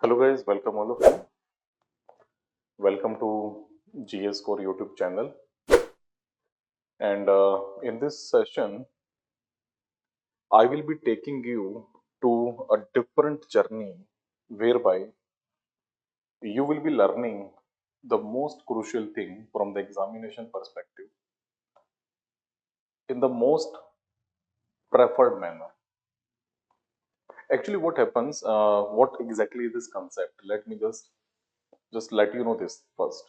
Hello guys, welcome all of you. Welcome to GS Core YouTube channel. And in this session, I will be taking you to a different journey whereby you will be learning the most crucial thing from the examination perspective in the most preferred manner. Actually, what happens? What exactly is this concept? Let me just let you know this first.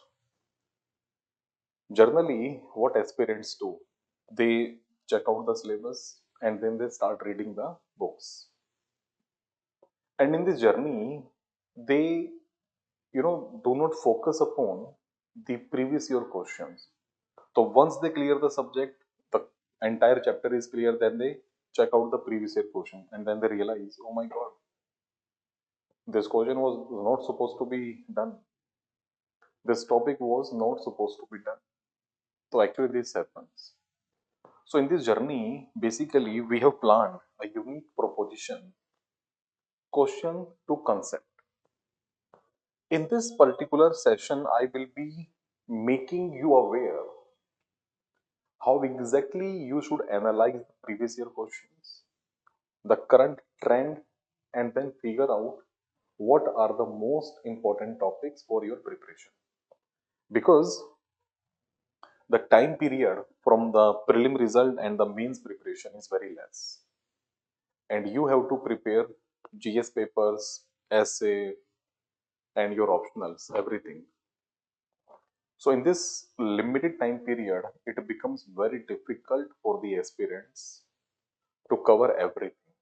Generally, what aspirants do, they check out the syllabus and then they start reading the books. And in this journey, they, do not focus upon the previous year questions. So once they clear the subject, the entire chapter is clear, then they check out the previous year question and then they realize, oh my god, this question was not supposed to be done. This topic was not supposed to be done. So actually this happens. So in this journey, basically we have planned a unique proposition, question to concept. In this particular session, I will be making you aware how exactly you should analyze the previous year questions, the current trend, and then figure out what are the most important topics for your preparation. Because the time period from the prelim result and the mains preparation is very less. And you have to prepare GS papers, essay, and your optionals, everything. So in this limited time period, it becomes very difficult for the aspirants to cover everything.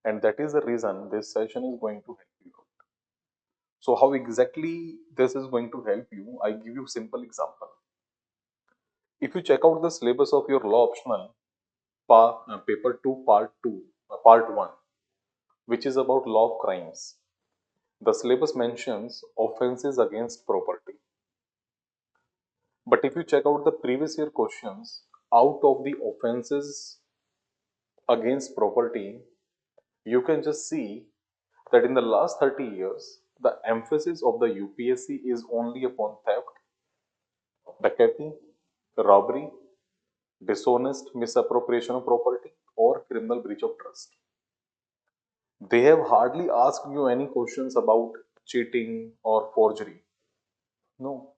And that is the reason this session is going to help you out. So how exactly this is going to help you, I give you simple example. If you check out the syllabus of your law optional, paper 2, part 1, which is about law of crimes, the syllabus mentions offenses against property. But if you check out the previous year questions, out of the offenses against property, you can just see that in the last 30 years, the emphasis of the UPSC is only upon theft, dacoity, robbery, dishonest misappropriation of property, or criminal breach of trust. They have hardly asked you any questions about cheating or forgery. No.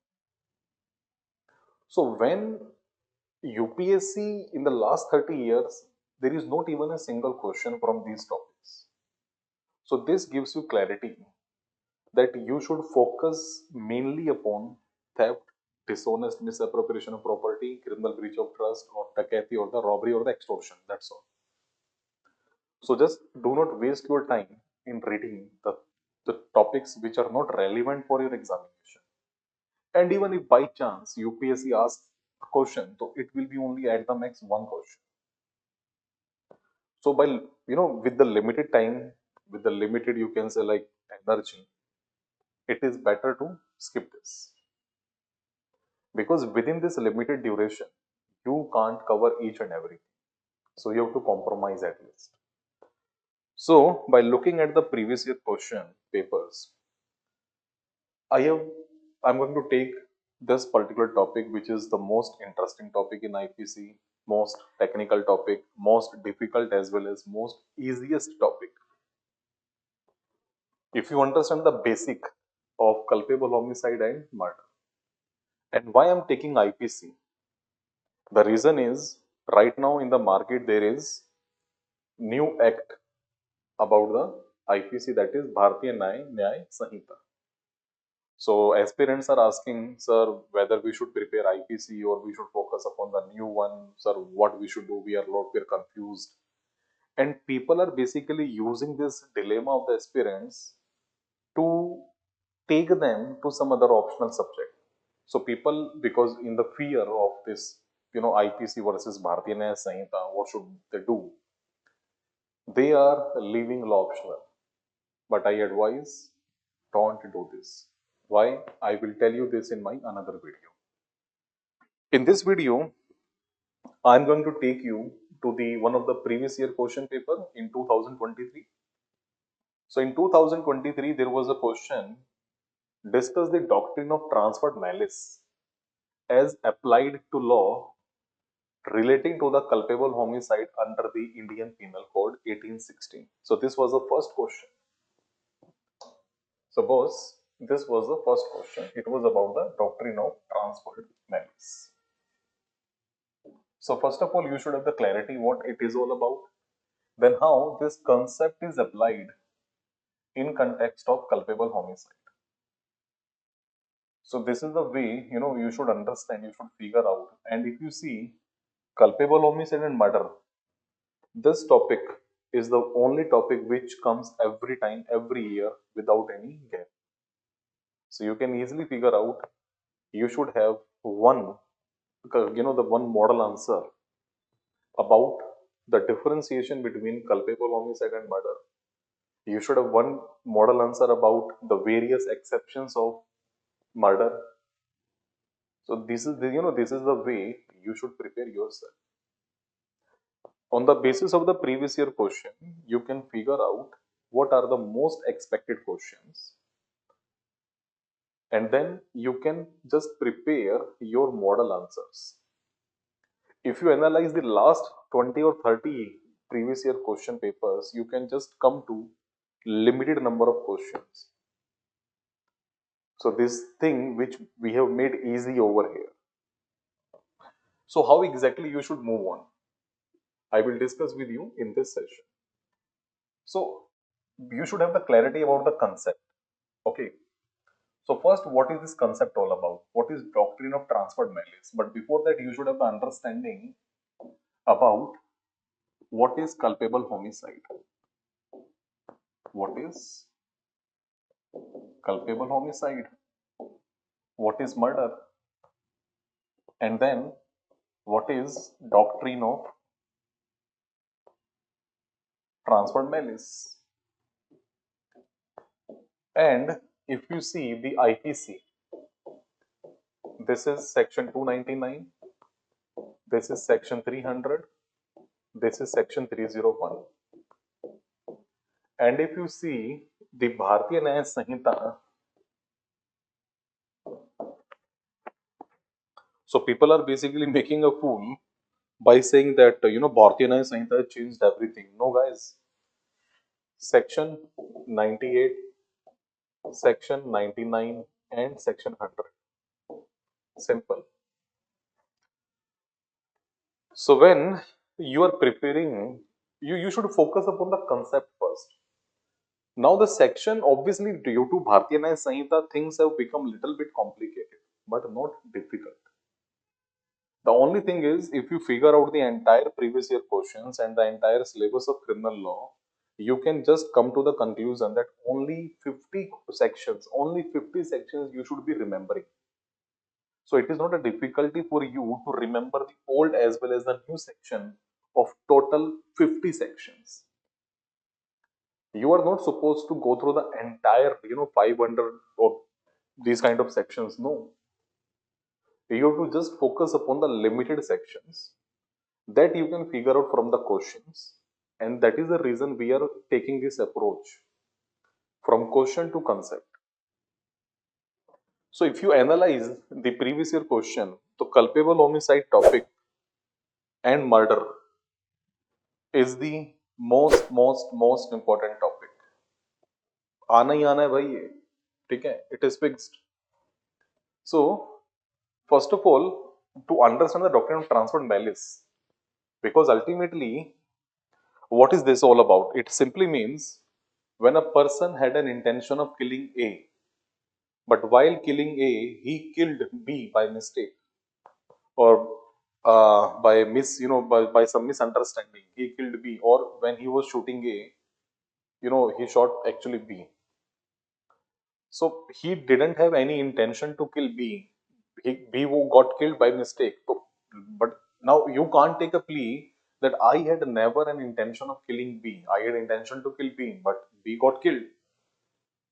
So when UPSC in the last 30 years, there is not even a single question from these topics. So this gives you clarity that you should focus mainly upon theft, dishonest misappropriation of property, criminal breach of trust, or dacoity, or the robbery, or the extortion. That's all. So just do not waste your time in reading the topics which are not relevant for your examination. And even if by chance UPSC asks a question, so it will be only at the max one question. So by with the limited time, with the limited, you can say, like, energy, it is better to skip this, because within this limited duration you can't cover each and everything, so you have to compromise at least. So by looking at the previous year question papers, I'm going to take this particular topic, which is the most interesting topic in IPC, most technical topic, most difficult, as well as most easiest topic. If you understand the basic of culpable homicide and murder, and why I'm taking IPC, the reason is, right now in the market there is new act about the IPC, that is Bharatiya Nyay Sanhita. So aspirants are asking, sir, whether we should prepare IPC or we should focus upon the new one. Sir, what we should do? We're confused. And people are basically using this dilemma of the aspirants to take them to some other optional subject. So people, because in the fear of this, IPC versus Bharatiya Nyaya Sanhita, what should they do? They are leaving law optional. But I advise, don't do this. Why? I will tell you this in my another video. In this video, I'm going to take you to the one of the previous year question paper in 2023. So in 2023, there was a question, discuss the doctrine of transferred malice as applied to law relating to the culpable homicide under the Indian Penal Code 1816. So this was the first question. Suppose this was the first question. It was about the doctrine of transferred malice. So first of all, you should have the clarity what it is all about. Then how this concept is applied in context of culpable homicide. So this is the way, you should understand, you should figure out. And if you see culpable homicide and murder, this topic is the only topic which comes every time, every year without any gap. So you can easily figure out, you should have one, the one model answer about the differentiation between culpable homicide and murder. You should have one model answer about the various exceptions of murder. So this is this is the way you should prepare yourself. On the basis of the previous year question, you can figure out what are the most expected questions, and then you can just prepare your model answers. If you analyze the last 20 or 30 previous year question papers, you can just come to limited number of questions. So this thing which we have made easy over here. So how exactly you should move on? I will discuss with you in this session. So you should have the clarity about the concept. Okay. So first, what is this concept all about? What is doctrine of transferred malice? But before that, you should have the understanding about what is culpable homicide. What is culpable homicide? What is murder? And then what is doctrine of transferred malice? And if you see the IPC, this is section 299, this is section 300, this is section 301. And if you see the Bharatiya Nyaya Sanhita, so people are basically making a fool by saying that, Bharatiya Nyaya Sanhita changed everything. No, guys. Section 98, section 99, and section 100. Simple. So when you are preparing, you should focus upon the concept first. Now the section, obviously due to Bharatiya Nyaya Sanhita, things have become little bit complicated, but not difficult. The only thing is, if you figure out the entire previous year questions and the entire syllabus of criminal law, you can just come to the conclusion that only 50 sections, you should be remembering. So it is not a difficulty for you to remember the old as well as the new section of total 50 sections. You are not supposed to go through the entire, 500 or these kind of sections. No. You have to just focus upon the limited sections that you can figure out from the questions, and that is the reason we are taking this approach from question to concept. So if you analyze the previous year question, the culpable homicide topic and murder is the most important topic. आना ही आना है भाई ये, ठीक है? It is fixed. So first of all, to understand the doctrine of transferred malice, because ultimately what is this all about? It simply means when a person had an intention of killing A, but while killing A, he killed B by mistake, or by by some misunderstanding, he killed B, or when he was shooting A, he shot actually B. So he didn't have any intention to kill B. B got killed by mistake. But now you can't take a plea that I had never an intention of killing B. I had intention to kill B, but B got killed.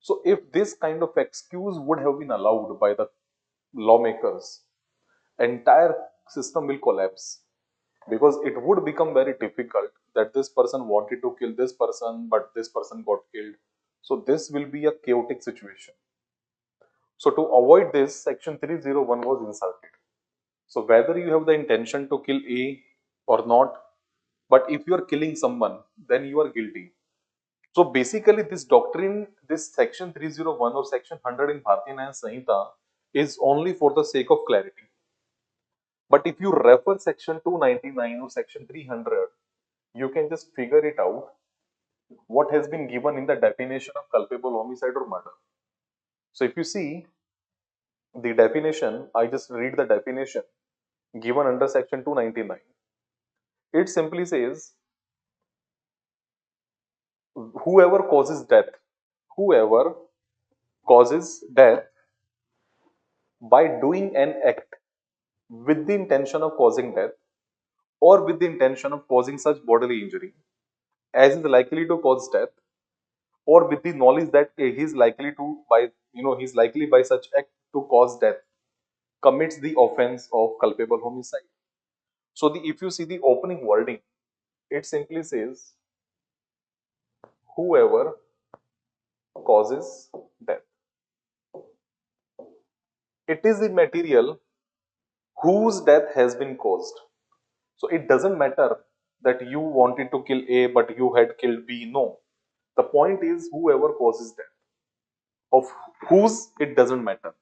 So if this kind of excuse would have been allowed by the lawmakers, entire system will collapse, because it would become very difficult that this person wanted to kill this person, but this person got killed. So this will be a chaotic situation. So to avoid this, section 301 was inserted. So whether you have the intention to kill A or not, but if you are killing someone, then you are guilty. So basically this doctrine, this section 301 or section 100 in Bharatiya Nyaya Sanhita is only for the sake of clarity. But if you refer section 299 or section 300, you can just figure it out what has been given in the definition of culpable homicide or murder. So if you see the definition, I just read the definition given under section 299. It simply says, whoever causes death, whoever causes death by doing an act with the intention of causing death or with the intention of causing such bodily injury as is likely to cause death, or with the knowledge that he is likely to by he's likely by such act to cause death, commits the offense of culpable homicide. So the if you see the opening wording, it simply says whoever causes death. It is the material whose death has been caused. So it doesn't matter that you wanted to kill A but you had killed B. No. The point is whoever causes death. Of whose, it doesn't matter.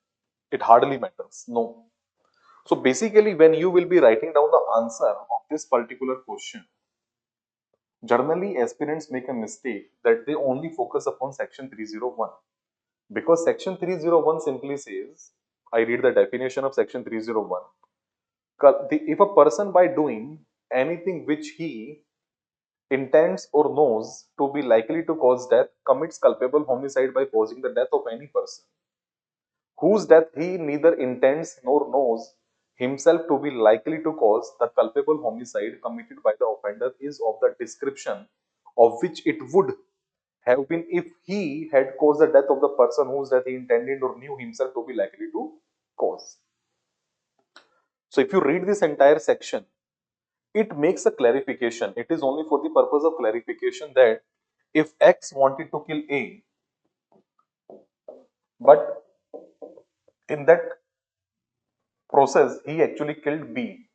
It hardly matters. No. So basically, when you will be writing down the answer of this particular question, generally aspirants make a mistake that they only focus upon section 301. Because section 301 simply says, I read the definition of section 301. If a person by doing anything which he intends or knows to be likely to cause death commits culpable homicide by causing the death of any person whose death he neither intends nor knows himself to be likely to cause, the culpable homicide committed by the offender is of the description of which it would have been if he had caused the death of the person whose death he intended or knew himself to be likely to cause. So if you read this entire section, it makes a clarification. It is only for the purpose of clarification that if X wanted to kill A, but in that process he actually killed B.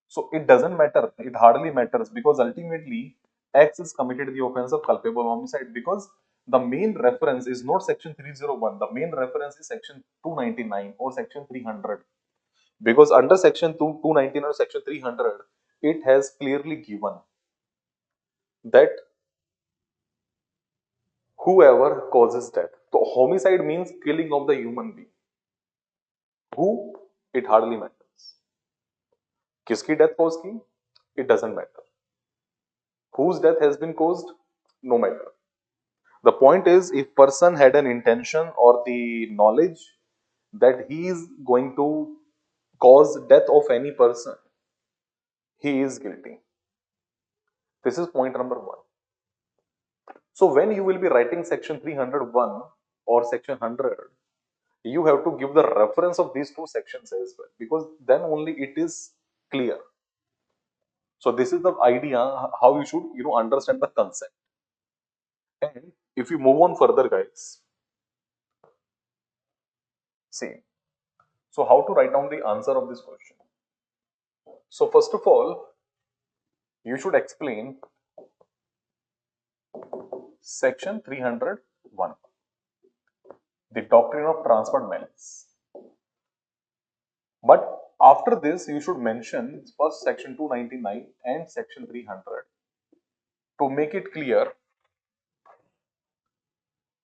So it doesn't matter, it hardly matters, because ultimately X is committed the offense of culpable homicide, because the main reference is not section 301, the main reference is section 299 or section 300. Because under section 299 or section 300, it has clearly given that whoever causes death. So homicide means killing of the human being. Who? It hardly matters. किसकी death cause की? It doesn't matter. Whose death has been caused? No matter. The point is, if person had an intention or the knowledge that he is going to cause death of any person, he is guilty. This is point number one. So when you will be writing section 301 or section 100, you have to give the reference of these two sections as well, because then only it is clear. So this is the idea how you should understand the concept. And if you move on further, guys, see. So how to write down the answer of this question? So first of all, you should explain section 301, the doctrine of transferred malice. But after this, you should mention first section 299 and section 300 to make it clear.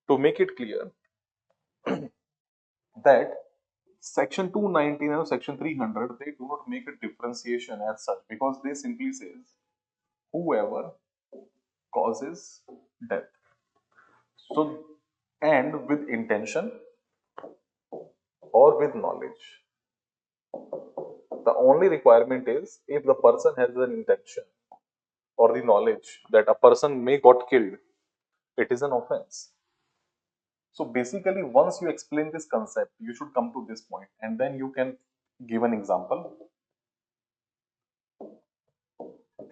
To make it clear that section 299 or section 300, they do not make a differentiation as such, because they simply says whoever causes death. So, and with intention or with knowledge. The only requirement is if the person has an intention or the knowledge that a person may got killed, it is an offense. So basically, once you explain this concept, you should come to this point and then you can give an example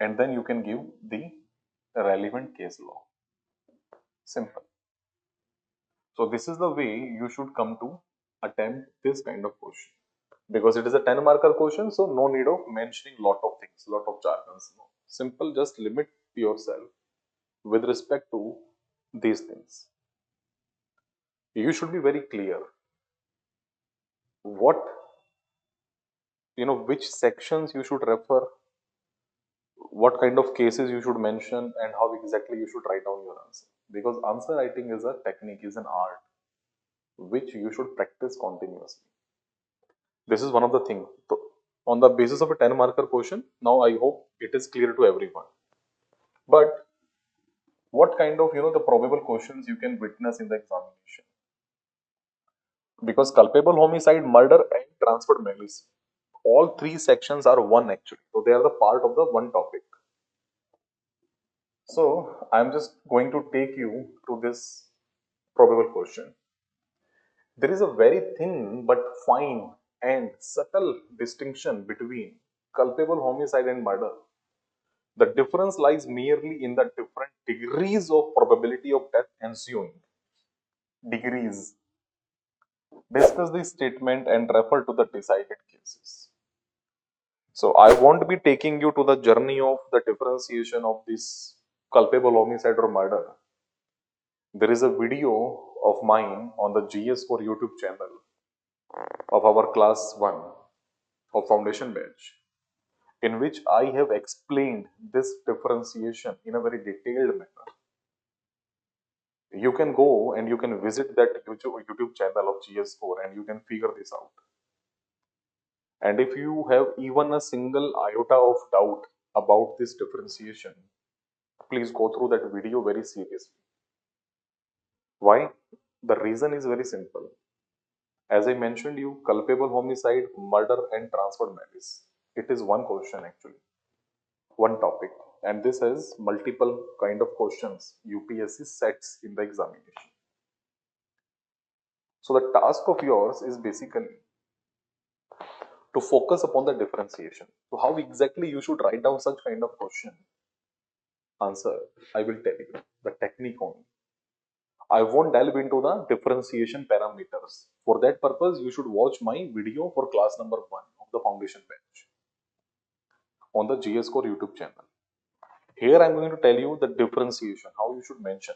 and then you can give the relevant case law. Simple. So this is the way you should come to attempt this kind of question. Because it is a 10 marker question, so no need of mentioning lot of things, lot of jargons. No. Simple, just limit yourself with respect to these things. You should be very clear what, which sections you should refer, what kind of cases you should mention, and how exactly you should write down your answer. Because answer writing is a technique, is an art which you should practice continuously. This is one of the things. So, on the basis of a 10 marker question, now I hope it is clear to everyone. But what kind of the probable questions you can witness in the examination? Because culpable homicide, murder, and transferred malice, all three sections are one actually. So they are the part of the one topic. So I'm just going to take you to this probable question. There is a very thin but fine and subtle distinction between culpable homicide and murder. The difference lies merely in the different degrees of probability of death ensuing. Degrees. Discuss this statement and refer to the decided cases. So I won't be taking you to the journey of the differentiation of this culpable homicide or murder. There is a video of mine on the GS4 YouTube channel of our class 1 of foundation batch, in which I have explained this differentiation in a very detailed manner. You can go and you can visit that YouTube channel of GS4 and you can figure this out. And if you have even a single iota of doubt about this differentiation, please go through that video very seriously. Why? The reason is very simple. As I mentioned you, culpable homicide, murder and transferred malice. It is one question actually, one topic. And this has multiple kind of questions UPSC sets in the examination. So the task of yours is basically to focus upon the differentiation. So how exactly you should write down such kind of question? Answer, I will tell you, the technique only. I won't delve into the differentiation parameters. For that purpose, you should watch my video for class number 1 of the foundation batch on the GS Core YouTube channel. Here I am going to tell you the differentiation, how you should mention.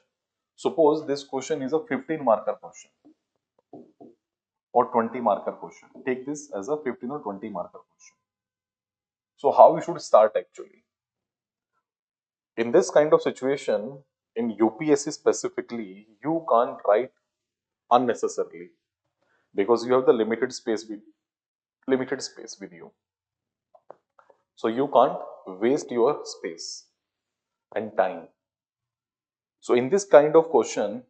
Suppose this question is a 15 marker question or 20 marker question. Take this as a 15 or 20 marker question. So how you should start actually? In this kind of situation, in UPSC specifically, you can't write unnecessarily because you have the limited space with you. So you can't waste your space and time. So in this kind of question,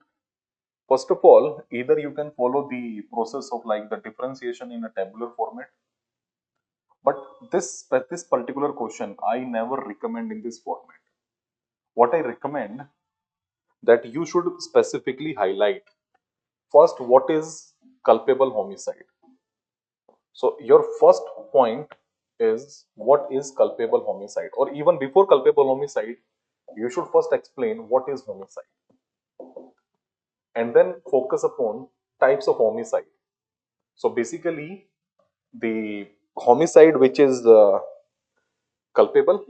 first of all, either you can follow the process of like the differentiation in a tabular format, but this particular question I never recommend in this format. What I recommend that you should specifically highlight first what is culpable homicide. So your first point is what is culpable homicide, or even before culpable homicide, you should first explain what is homicide and then focus upon types of homicide. So basically, the homicide which is culpable,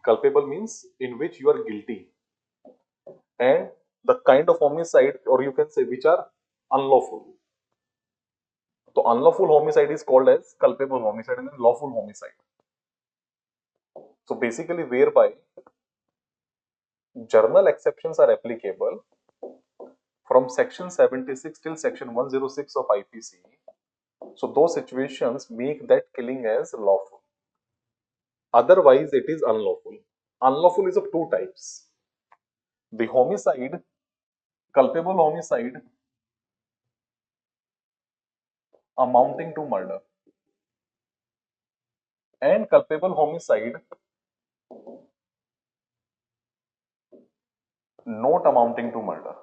culpable means in which you are guilty, and the kind of homicide, or you can say which are unlawful. So unlawful homicide is called as culpable homicide and then lawful homicide. So basically, whereby journal exceptions are applicable from section 76 till section 106 of IPC. So those situations make that killing as lawful. Otherwise, it is unlawful. Unlawful is of two types. The homicide, culpable homicide amounting to murder, and culpable homicide not amounting to murder.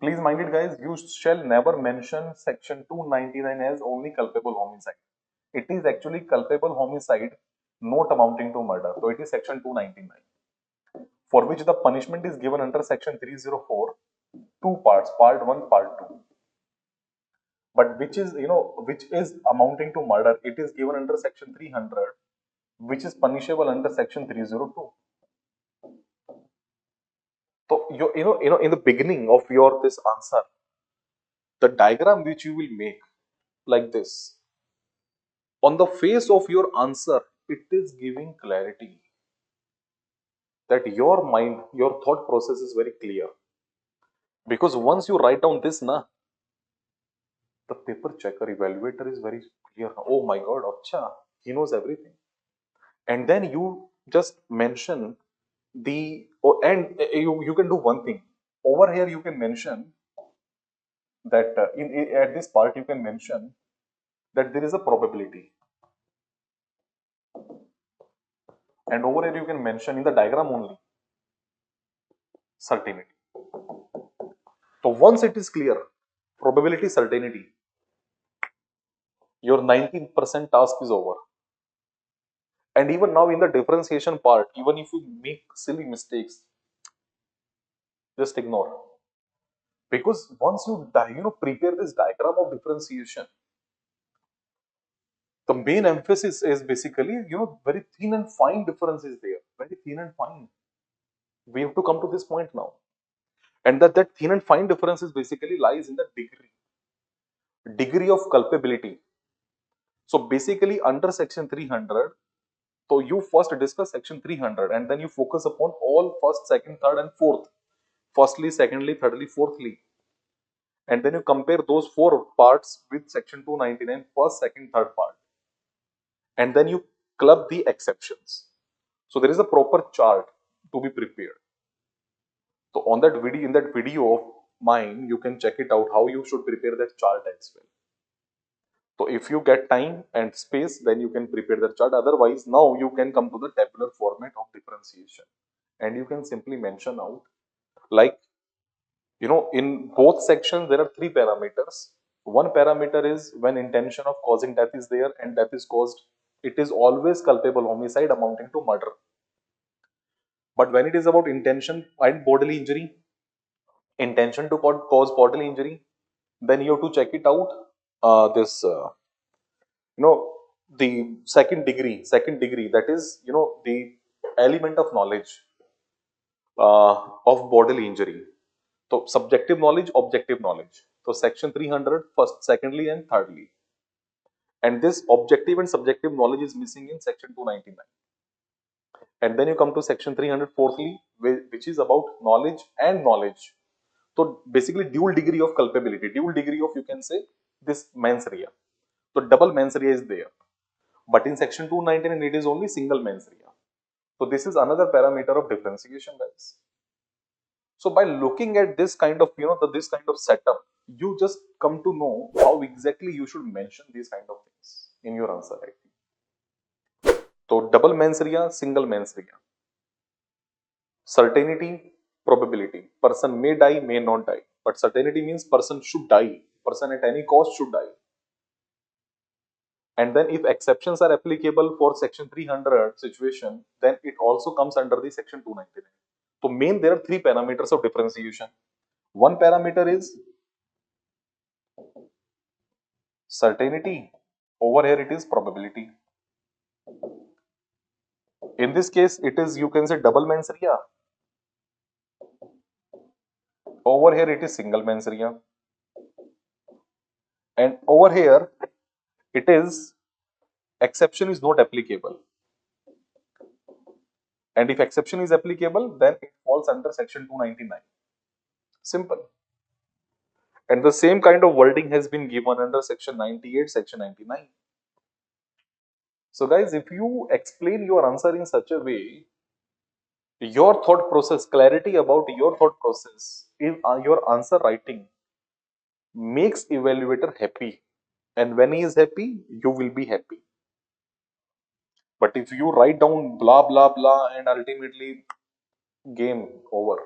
Please mind it guys, you shall never mention section 299 as only culpable homicide. It is actually culpable homicide not amounting to murder. So it is section 299, for which the punishment is given under section 304 two parts, part 1, part 2. But which is, which is amounting to murder, it is given under section 300, which is punishable under section 302. So in the beginning of your this answer, the diagram which you will make like this, on the face of your answer, it is giving clarity that your mind, your thought process is very clear. Because once you write down this, the paper checker evaluator is very clear. Oh my god, acha, he knows everything. And then you just mention and you can do one thing. Over here, you can mention that at this part, you can mention that there is a probability. And over here, you can mention in the diagram only certainty. So once it is clear, probability, certainty, your 19% task is over. And even now in the differentiation part, even if you make silly mistakes, just ignore. Because once you prepare this diagram of differentiation, the main emphasis is basically, very thin and fine difference is there. Very thin and fine. We have to come to this point now. And that thin and fine difference is basically lies in the degree of culpability. So basically under section 300, so you first discuss section 300 and then you focus upon all first, second, third and fourth. Firstly, secondly, thirdly, fourthly. And then you compare those four parts with section 299, first, second, third part. And then you club the exceptions. So there is a proper chart to be prepared. So on that video, in that video of mine, you can check it out how you should prepare that chart as well. So if you get time and space, then you can prepare the chart. Otherwise, now you can come to the tabular format of differentiation. And you can simply mention out, like, in both sections, there are three parameters. One parameter is when intention of causing death is there and death is caused, it is always culpable homicide amounting to murder. But when it is about intention and bodily injury, intention to cause bodily injury, then you have to check it out. The second degree, that is, the element of knowledge of bodily injury. So subjective knowledge, objective knowledge. So section 300, first, secondly, and thirdly. And this objective and subjective knowledge is missing in section 299. And then you come to section 300, fourthly, which is about knowledge and knowledge. So basically dual degree of culpability, dual degree of, you can say, this mens rea. So double mens rea is there. But in section 299, it is only single mens rea. So this is another parameter of differentiation, guys. So by looking at this kind of, this kind of setup, you just come to know how exactly you should mention these kind of things in your answer writing. So double mens rea, single mens rea. Certainty, probability. Person may die, may not die. But certainty means person should die. Person at any cost should die. And then if exceptions are applicable for section 300 situation, then it also comes under the section 299. So there are three parameters of differentiation. One parameter is certainty. Over here it is probability. In this case, it is, you can say, double mens rea. Over here it is single mens rea. And over here it is exception is not applicable. And if exception is applicable, then it falls under section 299. Simple. And the same kind of wording has been given under section 98, section 99. So guys, if you explain your answer in such a way, your thought process, clarity about your thought process in your answer writing makes evaluator happy. And when he is happy, you will be happy. But if you write down blah, blah, blah, and ultimately game over.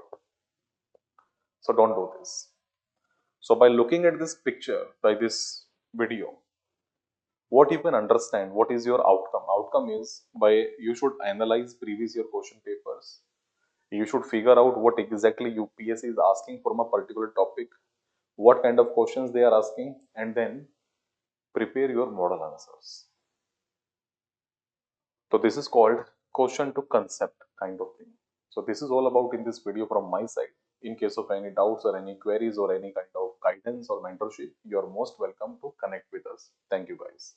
So don't do this. So by looking at this picture, by this video, what you can understand, what is your outcome? Outcome is, by you should analyze previous year question papers You should figure out what exactly UPSC is asking from a particular topic, what kind of questions they are asking, and then prepare your model answers. So this is called question to concept kind of thing. So this is all about in this video from my side. In case of any doubts or any queries or any kind of guidance or mentorship, you are most welcome to connect with us. Thank you guys.